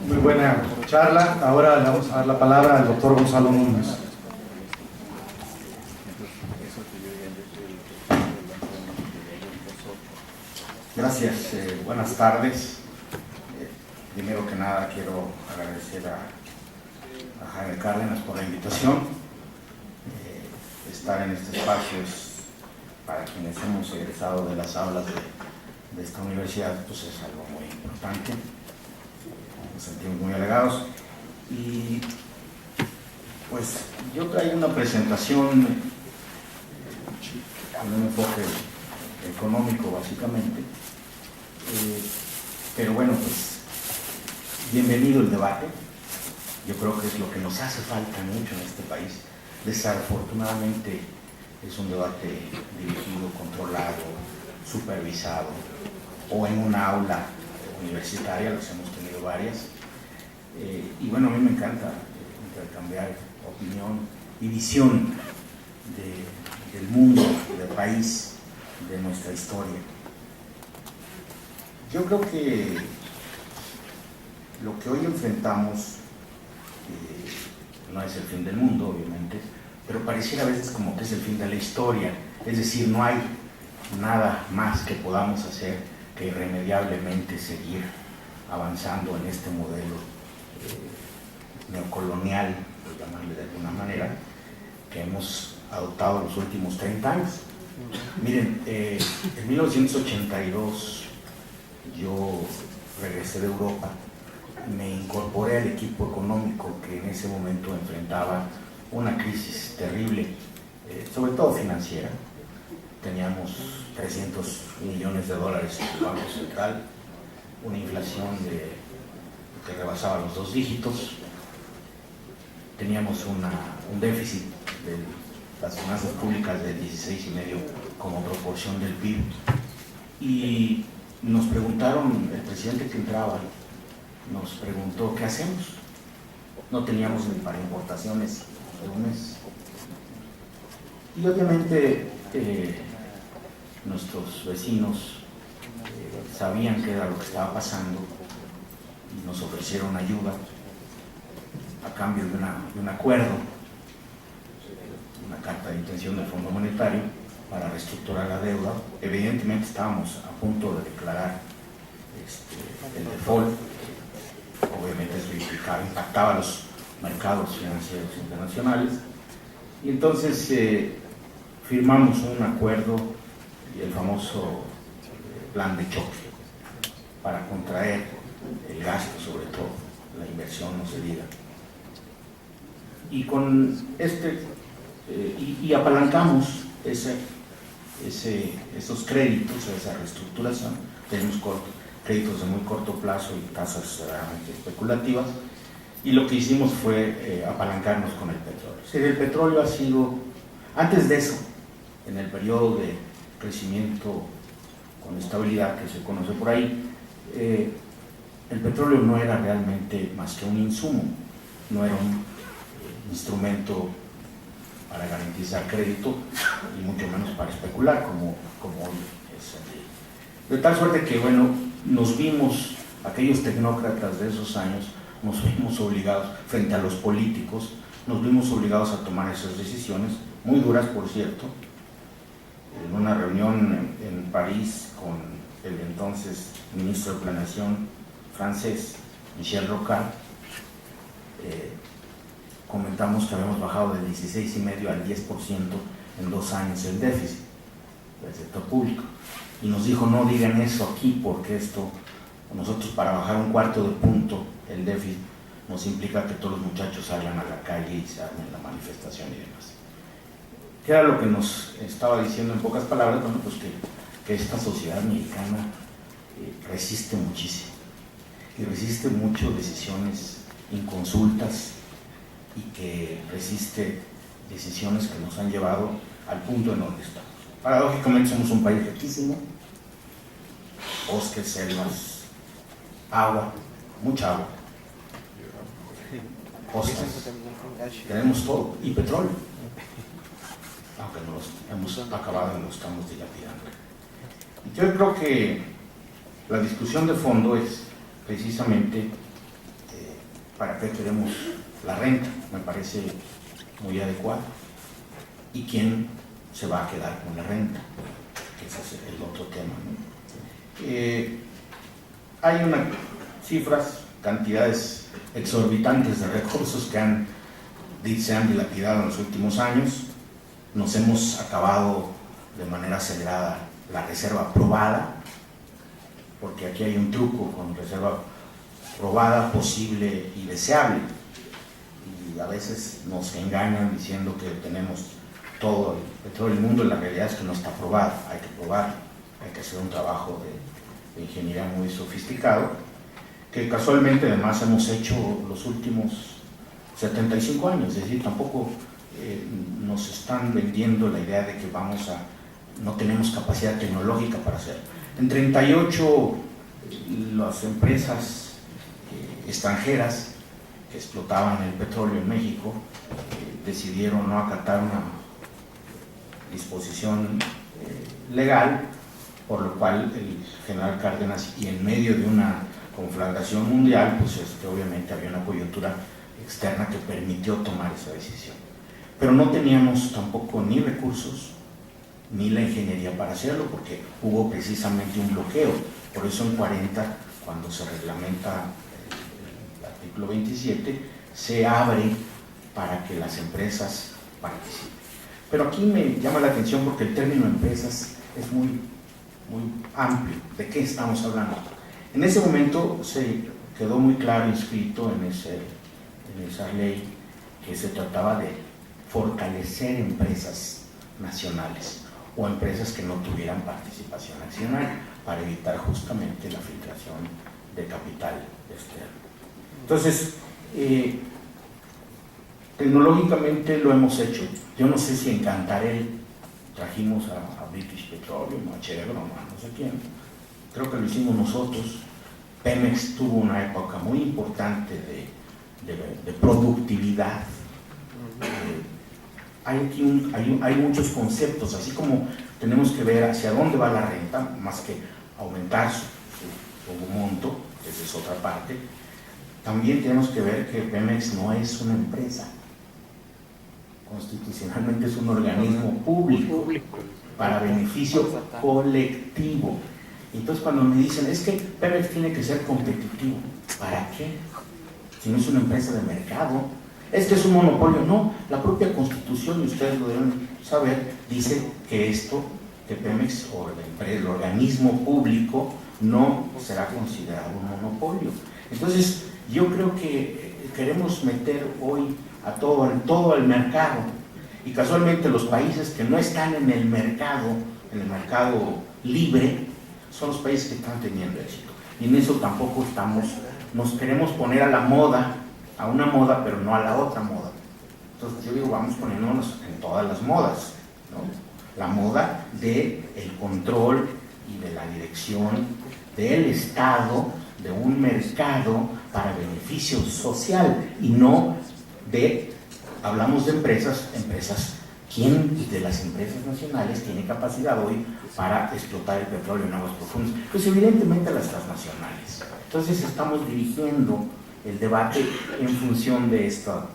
Muy buena charla. Ahora le vamos a dar la palabra al doctor Gonzalo Núñez. Gracias, buenas tardes. Primero que nada quiero agradecer a Jaime Cárdenas por la invitación. Estar en este espacio es, para quienes hemos egresado de las aulas de esta universidad, pues es algo muy importante. Nos sentimos muy halagados. Y pues yo traigo una presentación con un enfoque económico básicamente, pero bueno, pues bienvenido el debate. Yo creo que es lo que nos hace falta mucho en este país. Desafortunadamente es un debate dirigido, controlado, supervisado, o en una aula universitaria, las hemos tenido varias, y bueno, a mí me encanta intercambiar opinión y visión del mundo, del país, de nuestra historia. Yo creo que lo que hoy enfrentamos no es el fin del mundo, obviamente, pero pareciera a veces como que es el fin de la historia, es decir, no hay nada más que podamos hacer que irremediablemente seguir avanzando en este modelo neocolonial, por llamarle de alguna manera, que hemos adoptado los últimos 30 años. Miren, en 1982 yo regresé de Europa, me incorporé al equipo económico que en ese momento enfrentaba una crisis terrible, sobre todo financiera. Teníamos 300 millones de dólares en el Banco Central, una inflación que rebasaba los 2 dígitos, teníamos un déficit de las finanzas públicas de 16,5% como proporción del PIB, y nos preguntaron, el presidente que entraba nos preguntó ¿qué hacemos? No teníamos ni para importaciones de un mes, y obviamente nuestros vecinos sabían qué era lo que estaba pasando y nos ofrecieron ayuda a cambio de un acuerdo, una carta de intención del Fondo Monetario para reestructurar la deuda. Evidentemente estábamos a punto de declarar el default. Obviamente eso impactaba a los mercados financieros internacionales, y entonces firmamos un acuerdo y el famoso plan de choque para contraer el gasto, sobre todo la inversión, no se diga, y con y apalancamos esos créditos, esa reestructuración. Tenemos créditos de muy corto plazo y tasas realmente especulativas, y lo que hicimos fue apalancarnos con el petróleo. Sí, el petróleo ha sido, antes de eso, en el periodo de crecimiento con estabilidad que se conoce por ahí, el petróleo no era realmente más que un insumo, no era un instrumento para garantizar crédito y mucho menos para especular como hoy es. De tal suerte que, bueno, nos vimos, aquellos tecnócratas de esos años, nos vimos obligados, frente a los políticos, nos vimos obligados a tomar esas decisiones, muy duras por cierto. En una reunión en París con el entonces ministro de Planeación francés, Michel Rocard, comentamos que habíamos bajado del 16,5% al 10% en 2 años el déficit del sector público, y nos dijo: no digan eso aquí, porque nosotros, para bajar 1/4 de punto el déficit, nos implica que todos los muchachos salgan a la calle y se armen la manifestación y demás. ¿Qué era lo que nos estaba diciendo en pocas palabras? Bueno, pues que esta sociedad mexicana resiste muchísimo, y resiste mucho decisiones inconsultas, y que resiste decisiones que nos han llevado al punto en donde estamos. Paradójicamente somos un país riquísimo, bosques, selvas, agua, mucha agua, costas, tenemos todo, y petróleo, aunque no los hemos acabado y lo estamos dilapidando. Y yo creo que la discusión de fondo es precisamente ¿para qué queremos la renta? Me parece muy adecuado. ¿Y quién se va a quedar con la renta? Ese es el otro tema, ¿no? Hay cifras, cantidades exorbitantes de recursos que se han dilapidado en los últimos años. Nos hemos acabado de manera acelerada la reserva probada, porque aquí hay un truco con reserva probada, posible y deseable, y a veces nos engañan diciendo que tenemos todo el petróleo del mundo, y la realidad es que no está probado, hay que probarlo, hay que hacer un trabajo de ingeniería muy sofisticado, que casualmente además hemos hecho los últimos 75 años, es decir, tampoco nos están vendiendo la idea de que no tenemos capacidad tecnológica para hacerlo. En 38 las empresas extranjeras que explotaban el petróleo en México decidieron no acatar una disposición legal, por lo cual el general Cárdenas, y en medio de una conflagración mundial, pues obviamente había una coyuntura externa que permitió tomar esa decisión. Pero no teníamos tampoco ni recursos ni la ingeniería para hacerlo, porque hubo precisamente un bloqueo. Por eso en 40, cuando se reglamenta el artículo 27, se abre para que las empresas participen. Pero aquí me llama la atención porque el término empresas es muy amplio. ¿De qué estamos hablando? En ese momento se quedó muy claro inscrito en esa ley que se trataba de fortalecer empresas nacionales o empresas que no tuvieran participación accionaria para evitar justamente la filtración de capital externo. Entonces, tecnológicamente lo hemos hecho. Yo no sé si en Cantarell trajimos a British Petroleum, a Chevron, no sé quién. Creo que lo hicimos nosotros. Pemex tuvo una época muy importante de productividad. Hay muchos conceptos, así como tenemos que ver hacia dónde va la renta, más que aumentar su monto, esa es otra parte. También tenemos que ver que Pemex no es una empresa, constitucionalmente es un organismo público para beneficio colectivo. Entonces cuando me dicen, es que Pemex tiene que ser competitivo, ¿para qué? Si no es una empresa de mercado, es que es un monopolio. No, la propia Constitución, y ustedes lo deben saber, dice que Pemex o el organismo público no será considerado un monopolio. Entonces yo creo que queremos meter hoy a todo el mercado, y casualmente los países que no están en el mercado libre, son los países que están teniendo éxito, y en eso tampoco nos queremos poner a una moda, pero no a la otra moda. Entonces yo digo, vamos poniéndonos en todas las modas, ¿no? La moda del control y de la dirección del Estado, de un mercado para beneficio social, y no hablamos de empresas, ¿quién de las empresas nacionales tiene capacidad hoy para explotar el petróleo en aguas profundas? Pues evidentemente las transnacionales. Entonces estamos dirigiendo el debate en función de esta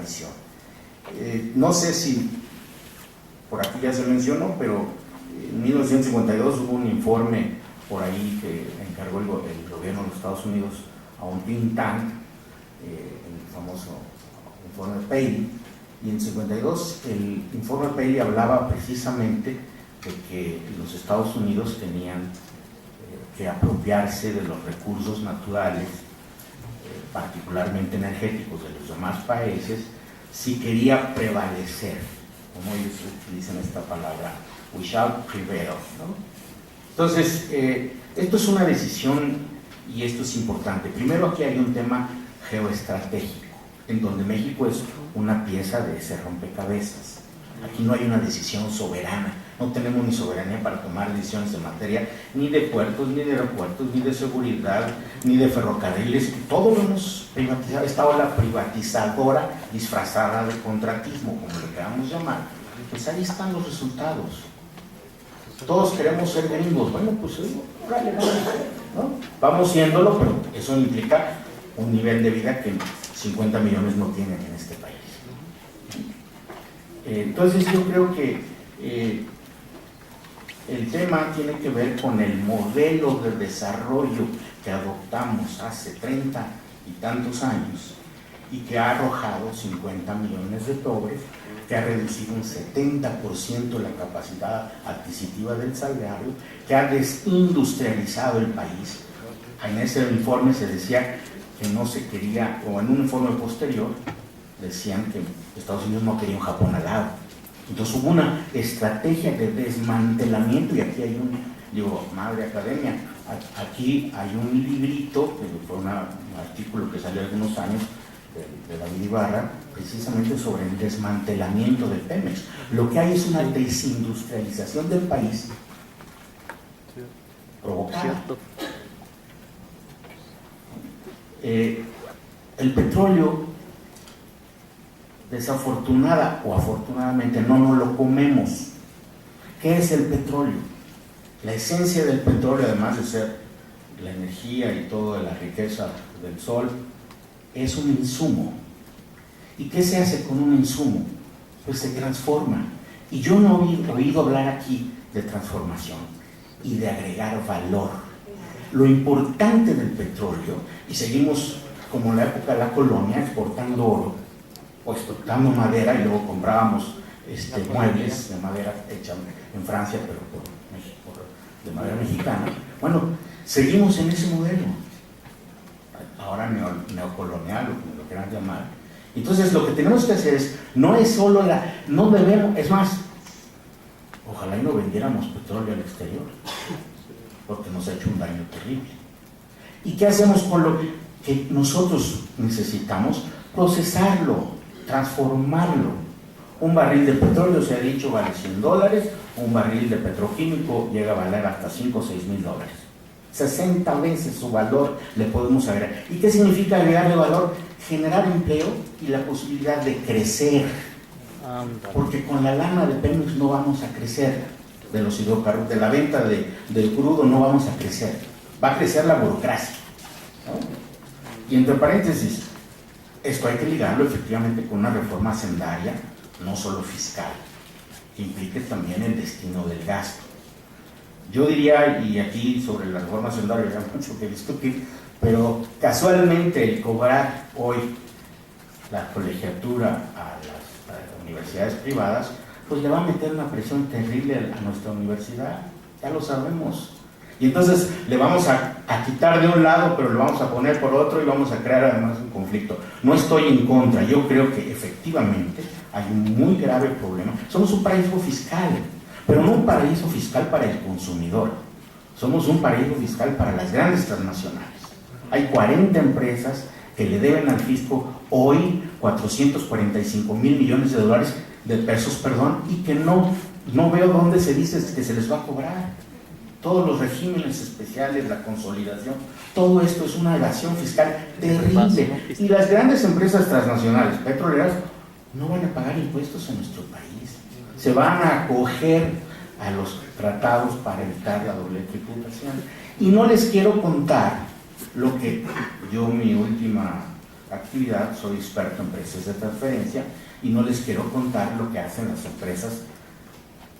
visión. No sé si por aquí ya se mencionó, pero en 1952 hubo un informe por ahí que encargó el gobierno de los Estados Unidos a un think tank, el famoso informe Paley, y en 52 el informe Paley hablaba precisamente de que los Estados Unidos tenían que apropiarse de los recursos naturales, particularmente energéticos, de los demás países, si quería prevalecer, como ellos utilizan esta palabra, we shall prevail, ¿no? Entonces, esto es una decisión, y esto es importante. Primero, aquí hay un tema geoestratégico, en donde México es una pieza de ese rompecabezas. Aquí no hay una decisión soberana, no tenemos ni soberanía para tomar decisiones en materia ni de puertos, ni de aeropuertos, ni de seguridad, ni de ferrocarriles. Todo lo hemos privatizado. Esta ola privatizadora disfrazada de contratismo, como lo queramos llamar, pues ahí están los resultados. Todos queremos ser gringos. Bueno, pues vale, ¿no? Vamos siéndolo, pero eso implica un nivel de vida que 50 millones no tienen en este país. Entonces yo creo que el tema tiene que ver con el modelo de desarrollo que adoptamos hace 30 y tantos años y que ha arrojado 50 millones de pobres, que ha reducido un 70% la capacidad adquisitiva del salario, que ha desindustrializado el país. En ese informe se decía que no se quería, o en un informe posterior decían que Estados Unidos no quería un Japón al lado. Entonces hubo una estrategia de desmantelamiento, y aquí hay un, digo, madre academia, aquí hay un librito, que fue un artículo que salió hace unos años, de David Ibarra, precisamente sobre el desmantelamiento de Pemex. Lo que hay es una desindustrialización del país provocada. El petróleo, desafortunada o afortunadamente, no nos lo comemos. ¿Qué es el petróleo? La esencia del petróleo, además de ser la energía y toda la riqueza del sol, es un insumo. ¿Y qué se hace con un insumo? Pues se transforma. Y yo no he oído hablar aquí de transformación y de agregar valor. Lo importante del petróleo, y seguimos como en la época de la colonia, exportando oro o exportando madera, y luego comprábamos muebles de madera hecha en Francia, pero de madera mexicana. Bueno, seguimos en ese modelo, ahora neocolonial, o como lo quieran llamar. Entonces lo que tenemos que hacer es, no es solo no debemos, es más, ojalá y no vendiéramos petróleo al exterior, porque nos ha hecho un daño terrible. ¿Y qué hacemos con lo que nosotros necesitamos? Procesarlo, transformarlo. Un barril de petróleo, se ha dicho, vale $100, un barril de petroquímico llega a valer hasta 5 o 6 mil dólares. 60 veces su valor le podemos agregar. ¿Y qué significa agregarle valor? Generar empleo y la posibilidad de crecer. Porque con la lana de Pemex no vamos a crecer, de los hidrocarburos, de la venta del crudo no vamos a crecer. Va a crecer la burocracia, ¿no? Y entre paréntesis, esto hay que ligarlo efectivamente con una reforma hacendaria, no solo fiscal, que implique también el destino del gasto. Yo diría, y aquí sobre la reforma hacendaria hay mucho que discutir, pero casualmente el cobrar hoy la colegiatura a las universidades privadas, pues le va a meter una presión terrible a nuestra universidad, ya lo sabemos. Y entonces le vamos a quitar de un lado, pero le vamos a poner por otro y vamos a crear además un conflicto. No estoy en contra, yo creo que efectivamente hay un muy grave problema. Somos un paraíso fiscal, pero no un paraíso fiscal para el consumidor. Somos un paraíso fiscal para las grandes transnacionales. Hay 40 empresas que le deben al fisco hoy 445 mil millones de dólares, de pesos, perdón, y que no veo dónde se dice que se les va a cobrar. Todos los regímenes especiales, la consolidación, todo esto es una evasión fiscal terrible. Y las grandes empresas transnacionales petroleras no van a pagar impuestos en nuestro país. Se van a acoger a los tratados para evitar la doble tributación. Y no les quiero contar lo que yo, mi última actividad, soy experto en precios de transferencia, y no les quiero contar lo que hacen las empresas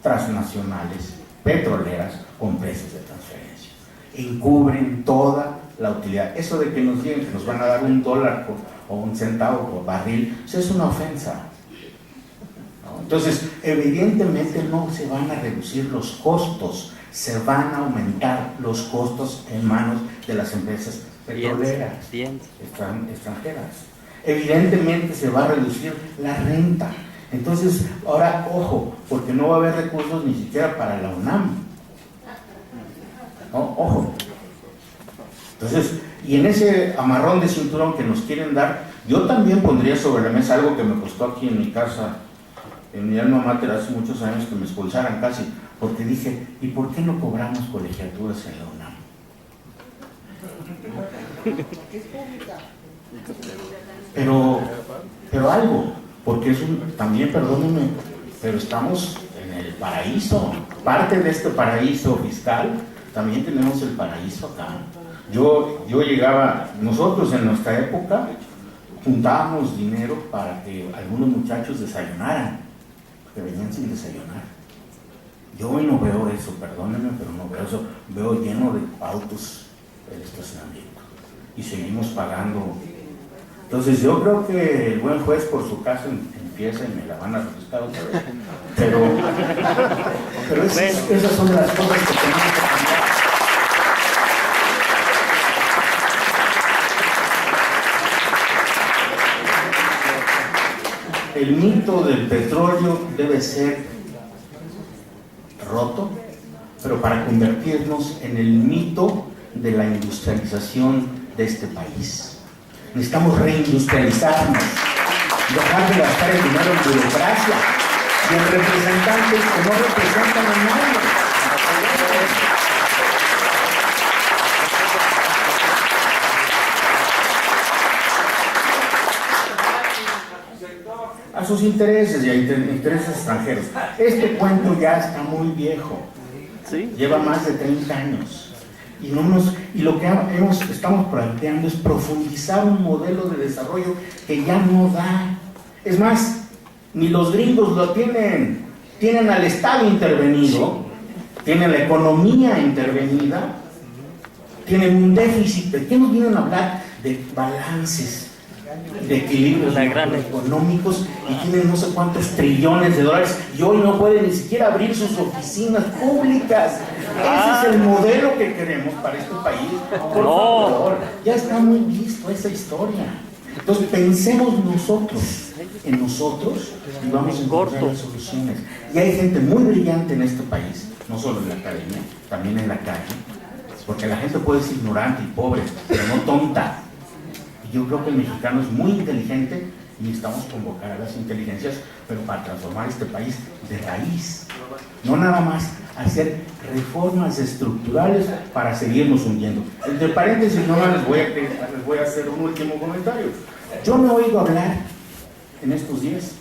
transnacionales petroleras con precios de transferencia. Encubren toda la utilidad. Eso de que nos digan que nos van a dar $1 o 1 centavo por barril, eso es una ofensa, ¿no? Entonces, evidentemente no se van a reducir los costos, se van a aumentar los costos en manos de las empresas petroleras extranjeras. Evidentemente se va a reducir la renta. Entonces, ahora, ojo, porque no va a haber recursos ni siquiera para la UNAM. ¿No? Ojo. Entonces, y en ese amarrón de cinturón que nos quieren dar, yo también pondría sobre la mesa algo que me costó aquí en mi casa, en mi alma mater, hace muchos años, que me expulsaran casi, porque dije, ¿y por qué no cobramos colegiaturas en la UNAM? Pero algo, porque es también, perdónenme, pero estamos en el paraíso. Parte de este paraíso fiscal también tenemos el paraíso acá. Yo llegaba, nosotros en nuestra época juntábamos dinero para que algunos muchachos desayunaran, que venían sin desayunar. Yo hoy no veo eso, perdónenme, pero no veo eso. Veo lleno de autos el estacionamiento y seguimos pagando. Entonces yo creo que el buen juez por su caso empieza y me la van a refrescar otra vez. Pero esas son las cosas que tenemos que cambiar. El mito del petróleo debe ser roto, pero para convertirnos en el mito de la industrialización de este país. Necesitamos reindustrializarnos, dejar de gastar el dinero en burocracia y en representantes que no representan a nadie. A sus intereses y a intereses extranjeros. Este cuento ya está muy viejo. ¿Sí? Lleva más de 30 años. Y lo que estamos planteando es profundizar un modelo de desarrollo que ya no da. Es más, ni los gringos lo tienen. Tienen al Estado intervenido, tienen la economía intervenida, tienen un déficit. ¿De qué nos vienen a hablar? De balances, de equilibrios económicos, y tienen no sé cuántos trillones de dólares y hoy no pueden ni siquiera abrir sus oficinas públicas. Ese es el modelo que queremos para este país. Por favor, ya está muy visto esa historia. Entonces pensemos nosotros en nosotros y vamos a encontrar las soluciones. Y hay gente muy brillante en este país, no solo en la academia, también en la calle, porque la gente puede ser ignorante y pobre, pero no tonta. Yo creo que el mexicano es muy inteligente y necesitamos convocar a las inteligencias, pero para transformar este país de raíz. No nada más hacer reformas estructurales para seguirnos hundiendo. Entre paréntesis, no les voy a hacer un último comentario. Yo no oigo hablar en estos días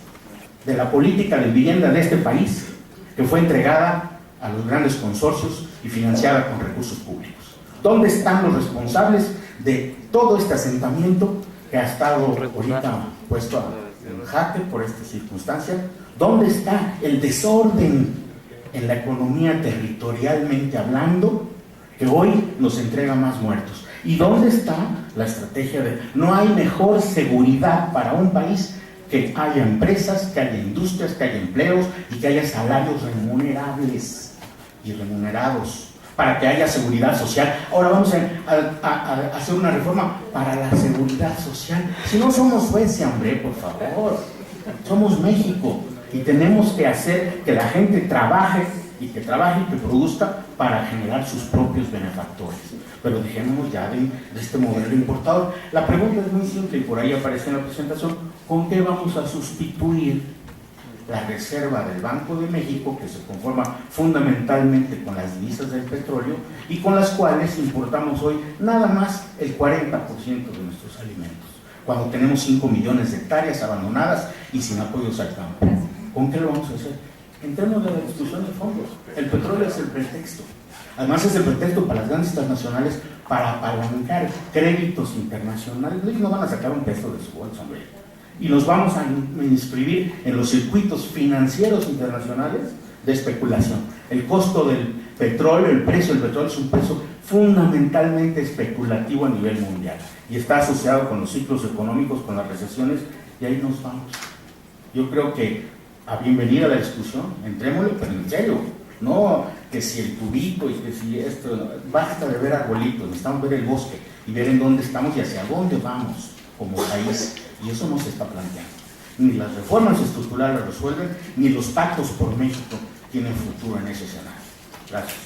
de la política de vivienda de este país, que fue entregada a los grandes consorcios y financiada con recursos públicos. ¿Dónde están los responsables de todo este asentamiento que ha estado ahorita puesto en jaque por esta circunstancia? ¿Dónde está el desorden en la economía territorialmente hablando que hoy nos entrega más muertos? ¿Y dónde está la estrategia de no hay mejor seguridad para un país que haya empresas, que haya industrias, que haya empleos y que haya salarios remunerables y remunerados? Para que haya seguridad social. Ahora vamos a hacer una reforma para la seguridad social. Si no somos Suecia, hombre, por favor. Somos México y tenemos que hacer que la gente trabaje y que produzca para generar sus propios benefactores. Pero dejemos ya de este modelo importador. La pregunta es muy simple y por ahí aparece en la presentación. ¿Con qué vamos a sustituir la reserva del Banco de México, que se conforma fundamentalmente con las divisas del petróleo y con las cuales importamos hoy nada más el 40% de nuestros alimentos, cuando tenemos 5 millones de hectáreas abandonadas y sin apoyos al campo? ¿Con qué lo vamos a hacer? Entremos de la discusión de fondos. El petróleo es el pretexto. Además es el pretexto para las grandes transnacionales para apalancar créditos internacionales. Ellos no van a sacar un peso de su bolsa, hombre. Y nos vamos a inscribir en los circuitos financieros internacionales de especulación. El costo del petróleo, el precio del petróleo es un precio fundamentalmente especulativo a nivel mundial y está asociado con los ciclos económicos, con las recesiones, y ahí nos vamos. Yo creo que a bienvenida la discusión, entrémosle, pero en serio, no que si el tubito y que si esto, basta de ver arbolitos, necesitamos ver el bosque y ver en dónde estamos y hacia dónde vamos como país. Y eso no se está planteando. Ni las reformas estructurales lo resuelven, ni los pactos por México tienen futuro en ese escenario. Gracias.